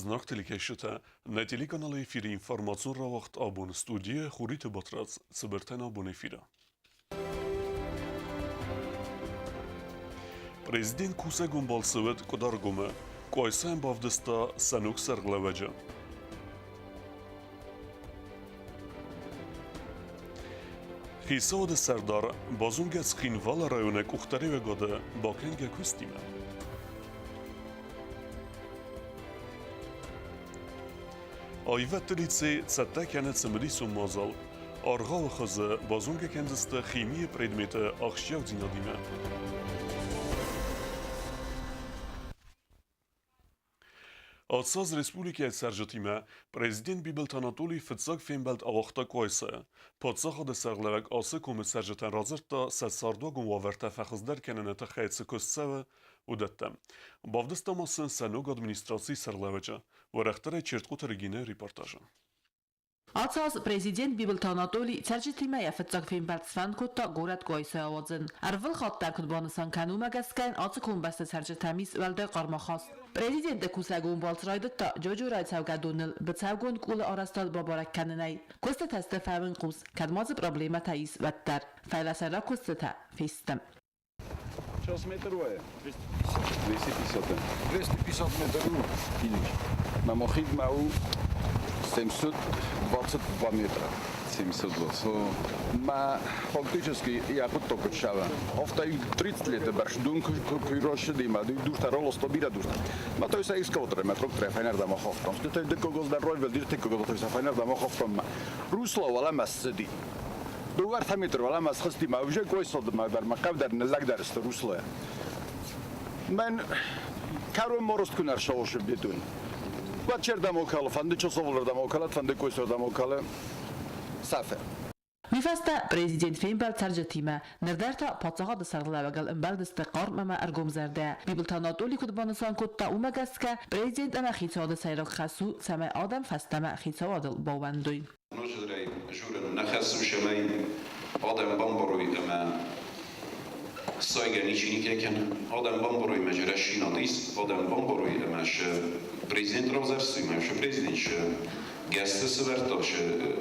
Знак телекешта на телеканале эфире информацион равахт абон студия хурит батрац цибертен абон эфира. Президент Куса Гумбалсовет Кодаргуме Койсен Бавдыста Санук Сарглаваджа. Хисауд Сардар Базунга Схинвала районе Кухтареве года Бакенга Кустима. Ayvet lice цаттакяне цимрису мазал. Аргал хазы базунга кендисте химия предметы ахшияк динадиме. Отсаз республики саржатиме президент Бибелт Анатолий Фицак Фембелт авахта койса. Подсаха де сарглавек асы коми саржатан разырта садсардуагун ваверта фахыздер кененета хайцы көссеве удеттем. Бавдыстамасын сануг администрации сарглавеча. Варахтара чертқут регине репортажа. Ացած Պրեզիդենտ Բիբլտ Անատոլի ցերջիթիմա եֆծակվին բարձվանքոտա գորատ գոյսեավոձն արվլ խատտակն բոնսան կանում ագասկայն ացկում բաստը ցերջիթամիս վալդե qarmaxas Պրեզիդենտը կուսագուն բալցրայդտա ջոջուրայ ցավգադունլ բցավգուն կուլը արաստալ բաբարակ կաննայ կոստը տստեֆավն qus կadmazı problema tayis vattar faylasara կոստը ֆիստեմ Сейчас метровая. 250 метров. На Мохид Мау 722 метра. 720. Фактически я вот только шава. Овтай 30 лет баршдун куйрош дима. Душта ролосто бира душта. Ма той са искотре метрок трефайнер да махофтом. Сте де когоз да рой велдир те когоз той са файнер да махофтом. Русло вала масди. دوار ثميتر ولا ما سخستي ما وجه كويس صد ما در مقام در نزاق در استروسله من كارو مورست كنار شوش بدون واتشر دموكال فند چوسولر دموكال فند كويس دموكال صافه میفسته پرزیدنت فیمبل ترجتیمه نردرتا پاتساها دسرگلاوگل انبال دستقار مما ارگوم زرده بیبلتاناتولی کدبانسان کدتا اومگسکه پرزیدنت اما خیتاد سیرک خسو سمه آدم فستمه خیتاد باوندوی نجدري جورن نخسو شماي آدم بامبروي اما سايگا نیچینی که آدم بامبروی مجرشی نادیس آدم بامبروی اماش پرزیدنت رازرسی ماش پرزیدنتش گست سوارتاش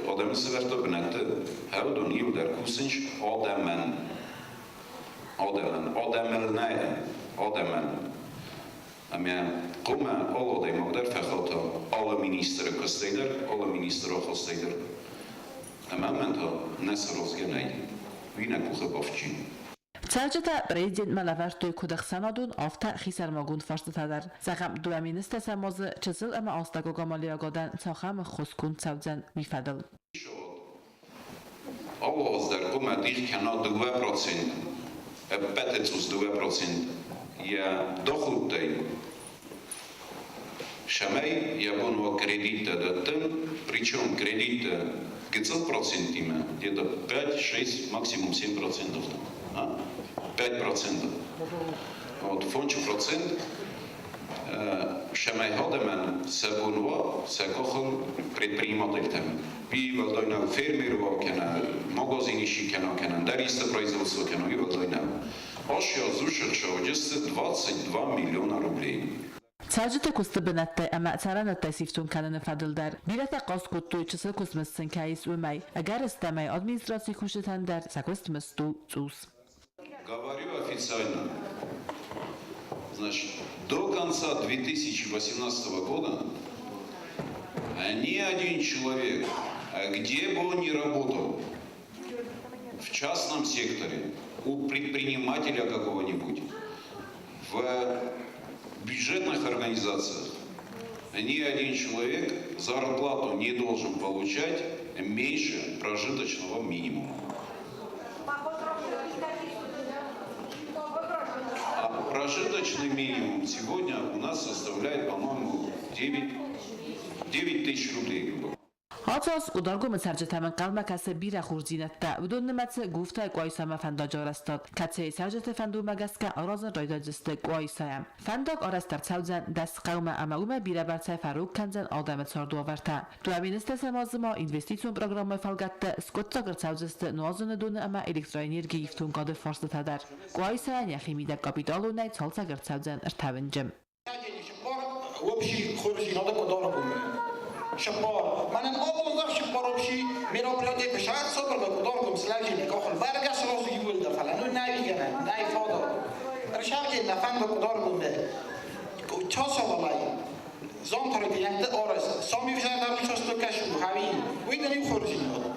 آدم سوارتا بنده هاو دنیو در کوسنش آدمن اما قوم آل آدم در فخاطا آل مینیستر کستیدر آل مینیستر خستیدر اما من تا نصر رازگه نیدی وینه کوخه بافچی Царджата президент малавартой кудахсанадун афта хисармагун фарстатадар сахам дуаминисте самозы чысыл ама астаго гамалиягодан цахам хускун цавзан мифадал Alles daar komen dicht kan 2%, petecus 2%. Ja, dochudej. Шамай я был кредита датым, причем кредита 500% има, где-то 5-6, максимум 7%. 5%. Вот фонч процент. Шамай ходемен сабунва, сакохал предприниматель там. И валдойна фермерова кена, магазинищи кена, дариста производства кена, и валдойна. Ашия зушерша одессы 22 миллиона рублей. Царджата кустабинатте ама царанатте сифтун кананы фадылдар. Бирата қаскутту чысы кусмысын кайыс умай. Агар истамай администрации кушетандар сакустмысту цус. Говорю официально. Значит, до конца 2018 года ни один человек, где бы он ни работал, в частном секторе, у предпринимателя какого-нибудь, в бюджетных организациях, ни один человек зарплату не должен получать меньше прожиточного минимума. А прожиточный минимум сегодня у нас составляет, по-моему, 9 тысяч рублей. Ացած ուդարգումը սարջետամն կալմակասը բիրա խուրձինատտա ուդոն նմացը գուվտա կոյսամը ֆանդաջարաստատ կացեի սարջետը ֆանդու մագասկա արազն ռոյդաջստը կոյսայամ ֆանդակ արաստար ցավզան դաս qawma ամաումը բիրա բարձայ ֆարուկ քանզան ադամը ցորդու ավարտա դուամինստը սամազմա ինվեստիցիոն պրոգրամը ֆալգատտը սկոտցա գրծավզստը նոազնը դոնը ամա էլեկտրոէներգիա իֆտուն կադր ֆորստատադար կոյսայան яхимида կապիտալ ունայ ցալցա գրծավզան ըրթավնջեմ вообще خورشی ناده کدار بوده شپار من آبوزار شپار بشی میراپریاتی بشاید صبر به کدار کم سلاجی نکاخل برگش رازی یول دفعه نو نویگنه نای فادا رشاقی نفن به کدار بوده چه سوالایی زام تاری دیگه آرس سامی فشار در میشستو کشو هایی ویدنی خورشی ناده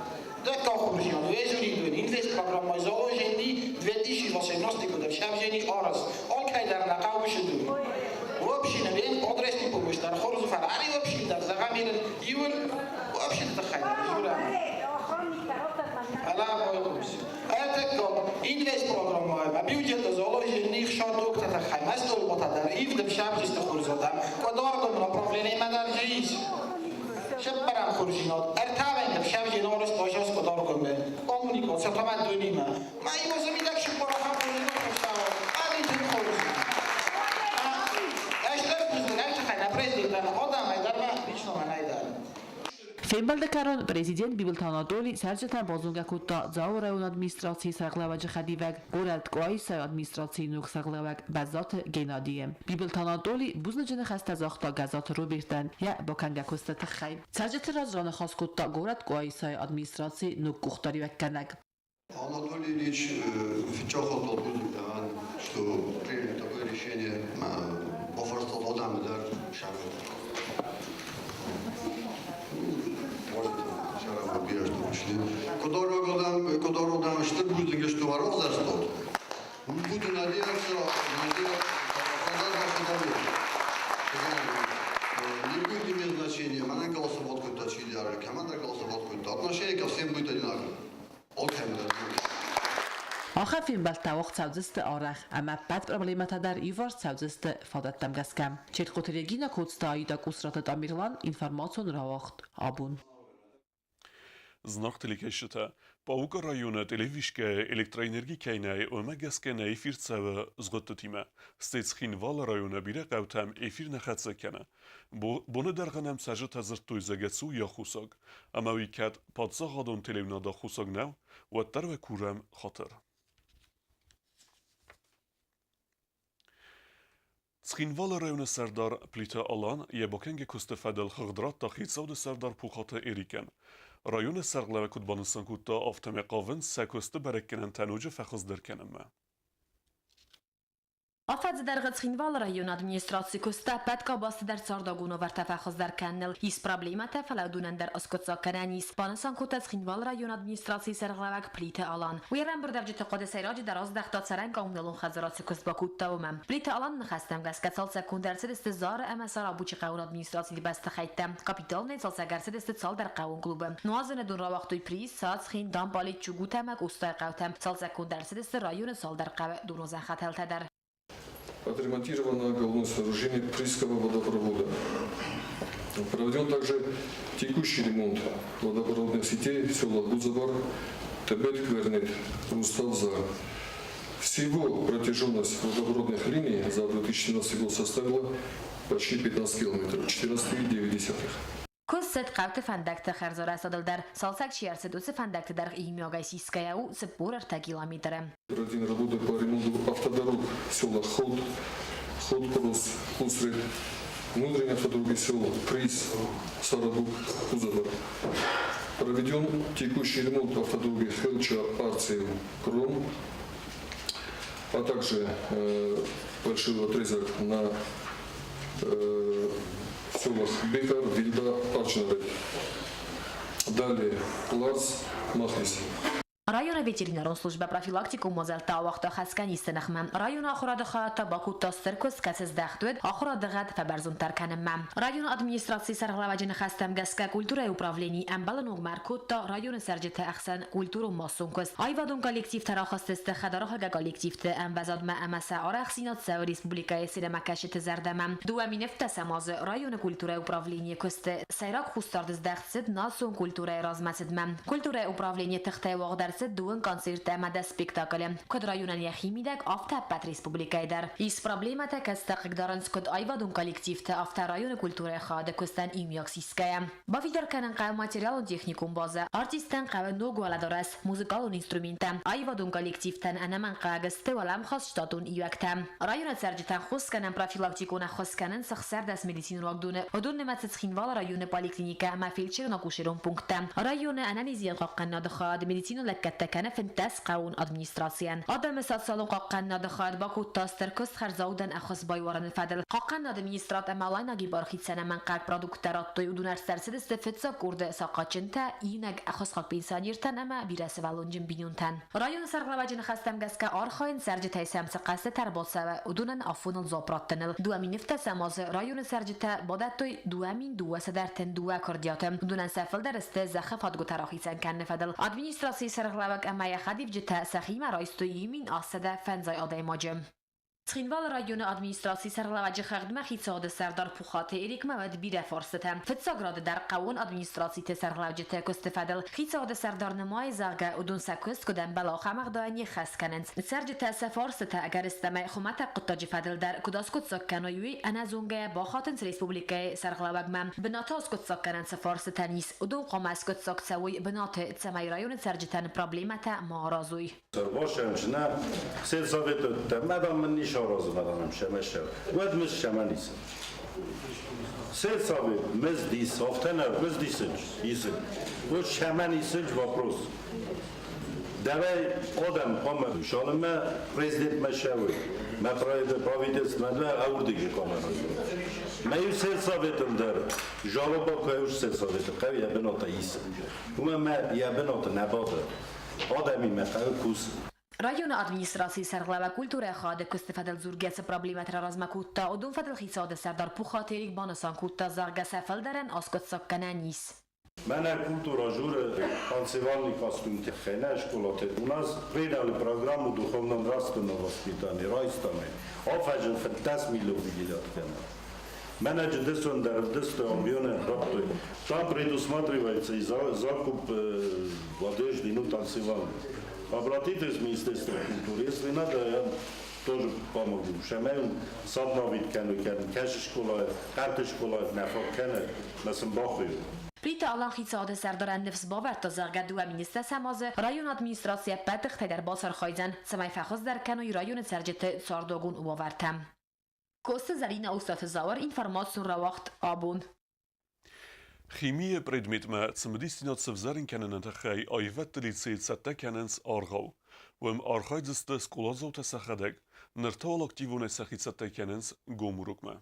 دکا خورشی ناده ویزونی دونی این ویز پروگرام های زاو جندی دویدیشی واسه ناستیکو در شب جنی آرس آل که در نقاو بشه دونی وابشي نبين أدرس تبغى مشتري خرز فرعي وابشي در زغامير يول وابشي تتخيل يولا ألا بايقوس أتذكر إنجليز برنامج ما بيوجد زوالوجي نيخ شاتوك تتخيل ما استول بطدار إيف دب شاب جست خرز هذا كدار كم نبرفلين ما دار جيش شب برام خرجينات ارتابين دب شاب جنورس تاجس كدار كم كومونيكو ستما دوني ما يوزمي دك شب برا خرجينات كشاو أني تخرج Fembaldekaron prezident Bibilton Anatoli Szerzseten bozongakutta Zauraun adminisztráció szaklavacı xadivek, Gorelt Koaisai adminisztrációnuk szaklavek Bazat Genadiem. Bibilton Anatoli buznacını xastazaqta Gazat Roberten ya Bakangakosta taxay. Szerzseten razrana xaskutta Gorelt Koaisai adminisztrációnuk kuxtarivekkenek. Анатолий Ильич вчера был да, что приняли такое решение по форстоводам да шагу. Может, вчера побежали, что ушли. Кодородам, что будет, что ворот застот. Буду надеяться, не будет иметь значения, она голосовод какой-то чили, команда голосовод какой-то. Отношение ко всем будет одинаково. آخر فیلم بل توقع سوزست آرخ اما بد پروبلیمات در ایوار سوزست فادت تمگسکم چیت قطریگی نکودستایی دا کسرات دامیرلان اینفرماسیون را وقت آبون Znachtelikeşite, Pauka rayonu televiške elektroenergi kaynağı ömegeskene efir tsava zgottatime. Stetskinval rayonu bire qavtam efir naxatsakene. Bunu derganem sajat hazır tuyzagetsu ya xusag. Ama wikat padsa hadon televnada xusag nav و التر و کورم خاطر. سخینوال رایون سردار پلیت آلان یه باکنگ کست فدل خغدرات تا خیت سود سردار پوخات ایریکن. رایون سرغلوه کد بانستان کد تا آفتم قاون سکست برکنن تنوج فخص درکنم. Afad در غتخینوال رایون ادمینستراسی کسته پدکا باست در سارداگونو ور تفخص در کنل هیس پرابلیمات فلودونن در اسکوتسا کنانیس بانسان کت خینوال رایون ادمینستراسی سرغلوک پلیت آلان ویرم بردفجت قد سیراج در از دختات سرنگ آمنلون خزرات کس با کت تومم پلیت آلان نخستم گس کسال سکون در سد استزار اما سر ابوچ قانون ادمینستراسی بست خیتم کاپیتال نه سال سگر سد استسال در قانون کلوبم نوازن دون را وقتی پریز ساز خین دام بالی چوگوتم اگ استای قوتم سال سکون در سد است رایون سال در قو دونوزن خطل در Отремонтировано головное сооружение Присского водопровода. Проведен также текущий ремонт водопроводных сетей в селах Гузабар, Тебет, Квернет, Руставзар. Всего протяженность водопроводных линий за 2017 год составила почти 15 километров, 14,9. کست قوت فندکت خرزار استادل در سالسک چیارسه دوست فندکت در ایمیاگای سیسکای او سپور ارتگیلا میدارم. Проведены работы по ремонту автодорог в селах Ход, Крос, Хусрет, внутренние автодороги села Приз, Сарадук, Кузабар. Проведен текущий ремонт автодороги Хелча, Арциев, Кром, а также большой отрезок на в селах Бекар, Вильда, Арчнарет. Далее Ларс, Махлис. رایون ویترینرون служба профилактику мозалта вақта хасканист нахмам район ахрад хата бакут тастыркус касыз дахтуд ахрад гад фабарзун тарканам район администрации сарглаваджин хастам гаска культура управлений амбалануг маркутта район саржет ахсан культуру масункус айвадун коллектив тарахаст استخدارها коллективте амбазад ма амаса арахсинат сав республикай синемакашит зардамам дуами нефтасамаз район культура управление кусте сайрак хустардыз дахсид насун культура размасидмам культура управление тахтай вағдар duun konsertə mədə spektakli. Kod rayonun yaximidək afta pat respublikaydır. Is problemata kəstə qıqdarın skod ayvadun kollektivdə afta rayonu kulturə xadə köstən imyaksiskaya. Bavidar kanın qav materialun texnikum bazı, artistan qav nogu aladoras, muzikalun instrumentam, ayvadun kollektivdən anaman qağıstı valam xas ştatun iyəktam. Rayonat sərcitan xuskanın profilaktikuna xuskanın sıxsar dəs medisinu lagdunu, odun nəmətsiz xinval rayonu poliklinika əmə felçerin akuşerun punktam. Rayonu analiziyat qaqqanna dıxad, medisinu ləkəttəkənə fintas qavun administrasiyan. Adam satsalun qaqqanna dıxad, bakut tastır köst xərzaudan əxos bayvarın fədil. Qaqqanna administrat əməlayna gibar xitsənə mən qaq produktlar attoy udun ərsərsiz istifitsa kurdu saqaçınta, inəq əxos qaq pensionirtan əmə birəsi valuncun binyuntan. Rayonu sarqlavacını xəstəm qəskə arxayın sərci təysəmsi qəsdə tərbotsa və udunun afunul zoprattanıl. Duaminifta səmazı rayonu sərcitə badəttoy duamin duva sədərtən duva kordiyatım. Udunan səfil dərəstə zəxə fadqu taraxisən kənni fədil. Administrasiya sarqlavak əməyə xadif citə səximə rayüstü yimin asədə fənzay adaymacım. Trinval rayonu administrasiya sarqlavacı xəqdmə xitsadı sərdar puxatı erikmə və birə forsətə. Fitsagradı dar qavun administrasiya sarqlavacı təköstü fədil. Xitsadı sərdar nımay zəqə udun səköst kudən bəla xəməqdayni xəskənins. Sərci təsə forsətə əgər istəmək xumətə qıttacı fədil dar kudas kutsakkanuyui ənəzungə baxatın respublikaya sarqlavak mən. Binataz kutsakkanansı forsətənis. Udun qomas kutsaksavuy binatı tsəməy rayonu sərcitən problemətə mağarazuy. Başımçına sel madamın iş arazı madamım şemeşev. Vedmiş şemeniz. Sel sabi mezdis haftener mezdisın isin. Bu şemenisin vapros. Deve adam kamer şalime prezident meşevi. Metrayda pravitelstvende avurdigi kamer. Meyu sel sabitim der. Jaloba koyuş sel sabitim. Kavi ya benota isin. Kuma me ya benota nebadı. Adami mekavi kus. Rayonu administrasiya sarqlava kultura xadı köstefədəl zurgəsi problemətə razmakutta, odun fədəl xitsadı sərdar puxaterik banasan kutta zargəsə fəldərən askot saqqananis. Mənə kultura jurə konsevalni kostüm texene şkolatı. U nas predali programu duhovnom rastvenom vaspitani, rajstani. Afajın fentes milov vigilatkana. Менеджер десто амбионен работой. Там предусматривается и закуп одежды, ну танцевальной. Обратитесь в Министерство культуры, если надо, я тоже помогу. Шемею садновит кену, кеши школа, карты школа, нефак кене, насым бахую. Plita alan xitsadı sərdar ənifs bavərta zərgə duə ministə səmazı, rayon administrasiya pətıq tədər basar xayzən, səməy fəxız dərkənoy rayon sərcəti sardogun uvavərtəm. Kosta Zarina Ustafizauer informațiun rawacht abun. Chemie predmetme zum destinat sevzarin kennen tachai ayvet liceit sette kennens argau. Wem argaidste skolazo tasachadek, nertal aktivune sachit sette kennens gomurukme.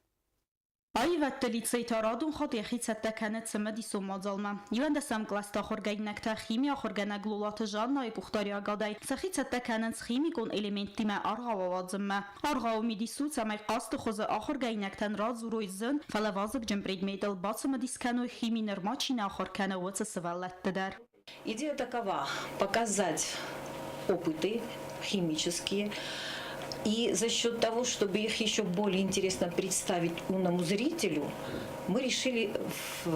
Ayvet liceit aradun xod yaxit sette kennet semedi somadzalma. Yuvendesam klasta xorgaynekta chimia xorgana glulatı janna ikuxtari agaday. Sachit sette kennens chimikon elementime argavavadzma. Argav midisu samay qast xoza axorgaynektan razuroizn falavazık jim предметел бацумадискану химинер мачина ахоркана вацесвалаттедар. Идея такова: показать опыты химические. И за счет того, чтобы их еще более интересно представить умному зрителю, мы решили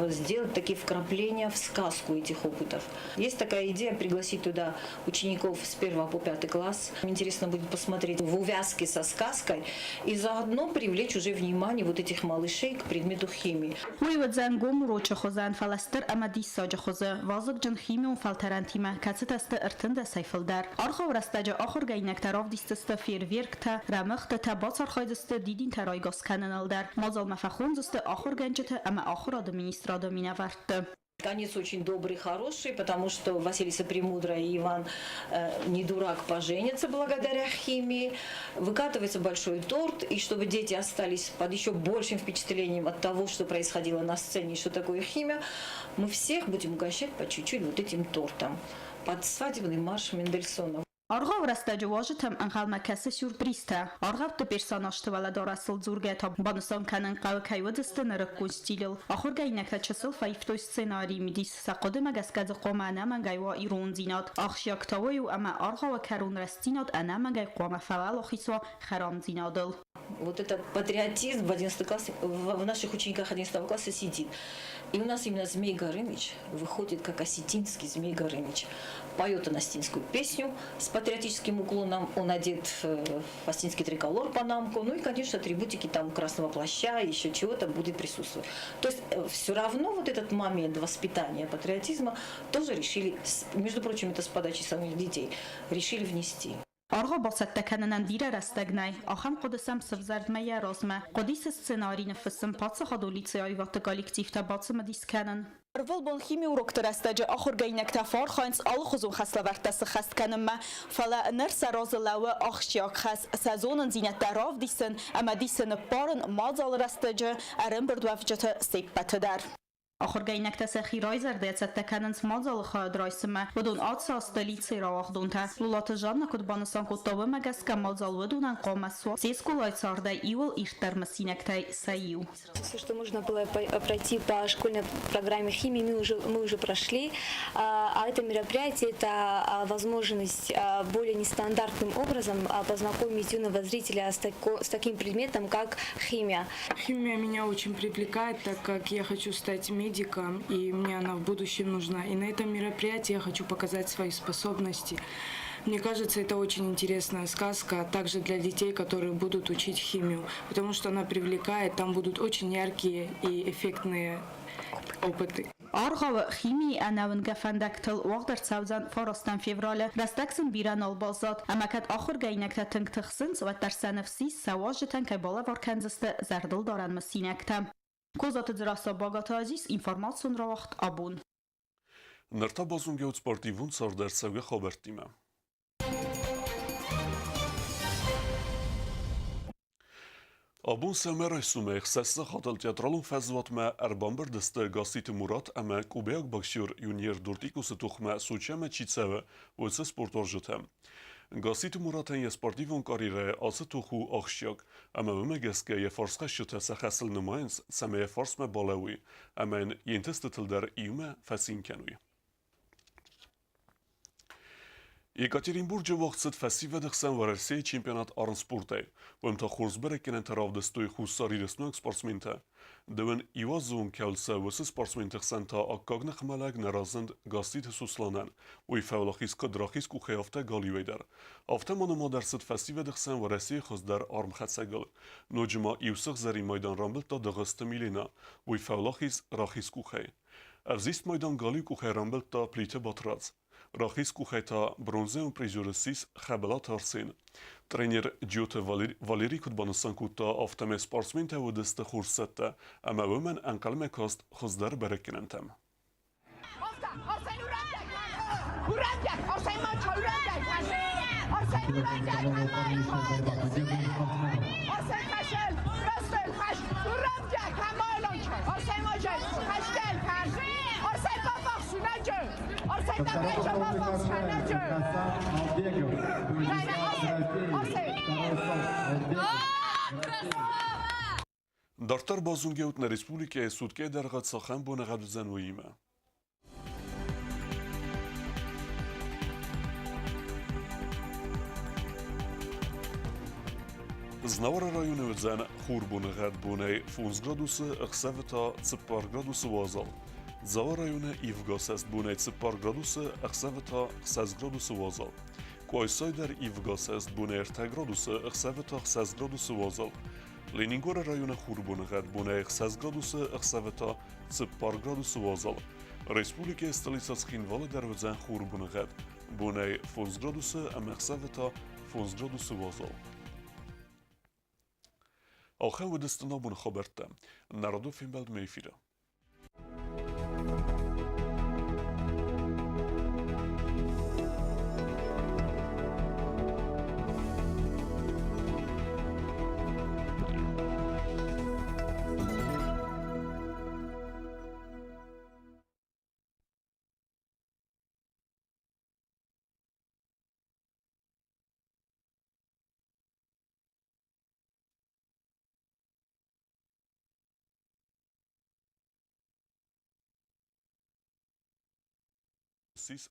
сделать такие вкрапления в сказку этих опытов. Есть такая идея пригласить туда учеников с 1 по 5 класс. Интересно будет посмотреть в увязке со сказкой и заодно привлечь уже внимание вот этих малышей к предмету химии. Уйвадзан гомуроча хозан фаластер амадиссаджа хоза вазык джан химиун фалтерантима кацетасты ыртында сайфылдар. Архав растаджа ахыр гайнак тарав дистысты фейерверкта рамыхта табацар хайдысты дидин тарайгас кананалдар. Мазал мафахунзысты ахыр ганчата ама ахыр администрада минавартты. Конец очень добрый, хороший, потому что Василиса Премудрая и Иван не дурак поженятся благодаря химии. Выкатывается большой торт, и чтобы дети остались под еще большим впечатлением от того, что происходило на сцене, что такое химия, мы всех будем угощать по чуть-чуть вот этим тортом под свадебный марш Мендельсона. Аргав растаджа важитам анхал макасы сюрпризта. Аргав то персонаж валадар асыл зургета банусан канан қау кайвадысты нарыққун стилил. Ахыр гайнакта часыл файфтой сценарий мидис сақоды магасказы қома анаман гайва ирон зинат. Ахшияктаваю ама аргава карун растинат анаман гай қома фавал охисва харам зинадыл. вот этот патриотизм в 11 классе, в наших учениках 11 класса сидит. И у нас именно Змей Горыныч выходит как осетинский Змей Горыныч. Поет он осетинскую песню с патриотическим уклоном, он одет в осетинский триколор панамку, ну и, конечно, атрибутики там красного плаща, еще чего-то будет присутствовать. То есть все равно вот этот момент воспитания патриотизма тоже решили, между прочим, это с подачи самих детей, решили внести. Argo basattekannan bira rastagnay, axam qodesam sevzardmaya rozma, qodis scenari nefsem patsa xadulice ayvat kollektiv ta batsma diskanan. Volbon chimi uroktor استاج آخر گینک تفار خانس آل خزون خسل ورتس خست کنم ما فلا نرس راز لوا آخشیاک خس سازون زینت دراف دیسن اما دیسن پارن مازال رستاج ارم بردوافجت سیپت در. آخر گینک تسخی رایزر دیت تکننس مازال خواهد رایسمه بدون آدسا استلیتی را آخدون تا لولات جان نکد بانسان کتابه مگس که مازال ودونن قام سو سیسکولای سارده ایول ایشتر مسینک تای سایو. Все, что нужно было пройти по школьной программе химии, мы уже прошли. А это мероприятие – это возможность более нестандартным образом познакомить юного зрителя с таким предметом, как химия. Химия меня очень привлекает, так как я хочу стать медиком, и мне она в будущем нужна. И на этом мероприятии я хочу показать свои способности. Мне кажется, это очень интересная сказка, также для детей, которые будут учить химию, потому что она привлекает, там будут очень яркие и эффектные опыты. Argav chimie anawen gefandektel wagder 2000 forastan fevral rastaksen biran albazat amakat akhir gaynekta tinktikhsins و در سنفسی سواجتن که بالا وارکنزسته زردل دارن مسینکتم. کوزات دراسا باگات عزیز اینفورماسیون را وقت آبون. Նրտա բազունգեոց սպորտիվուն սորդերսավգը խոբերտիմը։ Abun Semer Sume xsesle xatal teatralun fezvatme erbamber deste Gasit Murat eme Kubeyak Bakşir Junior Durtikus tuxme Suçeme Çitseve velse sportorjutem. Gasit Murat'ın ye sportivun karire ası tuxu axşyak eme vmegeske ye farska şüte sexesl nımayens seme ye farsme balawi emen yentestetilder iyume fesinkenuy. Екатеринбурге вақытсыз фестиваль дықсан варарсей чемпионат арын спортай. Вымта Хорсберг кенен таравды стой хуссари реснук спортсменте. Дөвін Ивазуын кәулсі высы спортсменте қсанта аккагны қымалаг наразынд гастит сусланан. Уй фәулахис кадрахис кухаяфта галивейдер. Афта манымадарсыз фестиваль дықсан варарсей хыздар армхатсагыл. Ноджима Ивсық зари майдан рамбылта дығысты милена. Уй фәулахис рахис кухай. Арзист майдан гали кухай рамбылта плите батрац. Рахис кухайта бронзеун призорисис хабелат арсен. Тренер Джоте Валерий Кутбанасан кута автоме спортсмен тавудысты хурсатта, ама вөмен анкалме каст хыздар берекенентем. Дартар базунгеут на республике сутке даргат сахан бо нагадзан вима. Знавара районы вдзан хур бо нагад бонай 15 градусы ахсавта 0 градусы вазал. Зава районы Ивгас бонай 0 градусы ахсавта 10 градусы вазал. Койсайдар Ивгас бонай 1 градусы ахсавта 10 градусы вазал. Ленингора района Хурбунагад бонай 10 градусы ахсавта 0 градусы вазал. Республика столица Цхинвала дар вдзан Хурбунагад бонай 15 градусы ахсавта 15 градусы вазал. آخر و دستنا بون خبرته نرادو فیلم بلد میفیره سیس